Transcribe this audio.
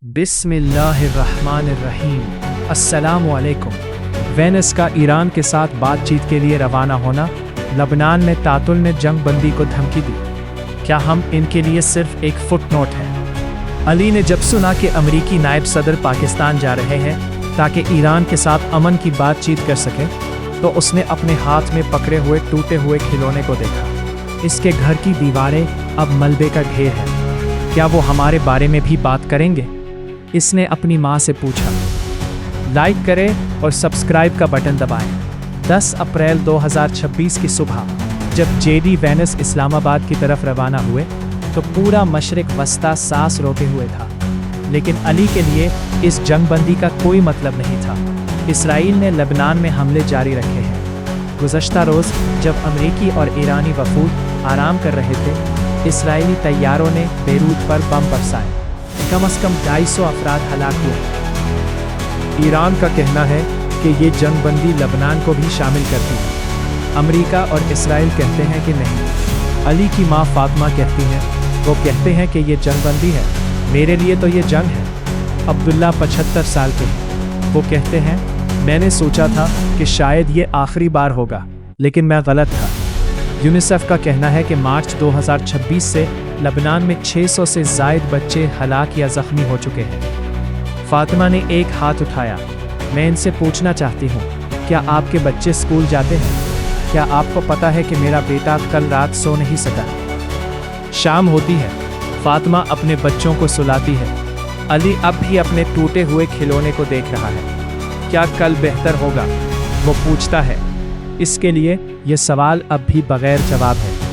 बिस्मिल्लाहिर्रहमानिर्रहीम। अस्सलामुअलैकुम। वेनिस का ईरान के साथ बातचीत के लिए रवाना होना। लबनान में तातुल ने जंग बंदी को धमकी दी। क्या हम इनके लिए सिर्फ एक फुटनोट है? अली ने जब सुना कि अमरीकी नायब सदर पाकिस्तान जा रहे हैं ताकि ईरान के साथ अमन की बातचीत कर सकें, तो उसने अपने हाथ में पकड़े हुए टूटे हुए खिलौने को देखा। इसके घर की दीवारें अब मलबे का ढेर है। क्या वो हमारे बारे में भी बात करेंगे? इसने अपनी माँ से पूछा। लाइक करें और सब्सक्राइब का बटन दबाएं। 10 अप्रैल 2026 की सुबह जब जेडी वेनिस इस्लामाबाद की तरफ रवाना हुए तो पूरा मशरिक वस्ता सांस रोके हुए था। लेकिन अली के लिए इस जंगबंदी का कोई मतलब नहीं था। इसराइल ने लबनान में हमले जारी रखे हैं। गुज़श्ता रोज़ जब अमरीकी और ईरानी वफूद आराम कर रहे थे, इसराइली तैयारों ने बेरूत पर बम बरसाए। कम से कम 250 अफराद हलाक हुए। ईरान का कहना है कि ये जंगबंदी लबनान को भी शामिल करती है। अमेरिका और इसराइल कहते हैं कि नहीं। अली की माँ फातिमा कहती हैं, वो कहते हैं कि ये जंगबंदी है, मेरे लिए तो ये जंग है। अब्दुल्ला 75 साल के हैं। वो कहते हैं, मैंने सोचा था कि शायद ये आखिरी बार होगा, लेकिन मैं गलत था। यूनिसेफ का कहना है कि मार्च 2026 से लबनान में 600 से ज़ायद बच्चे हलाक या ज़ख्मी हो चुके हैं। फातिमा ने एक हाथ उठाया। मैं इनसे पूछना चाहती हूँ, क्या आपके बच्चे स्कूल जाते हैं? क्या आपको पता है कि मेरा बेटा कल रात सो नहीं सका? शाम होती है, फातिमा अपने बच्चों को सुलाती है। अली अब भी अपने टूटे हुए खिलौने को देख रहा है। क्या कल बेहतर होगा? वो पूछता है। इसके लिए ये सवाल अब भी बगैर जवाब है।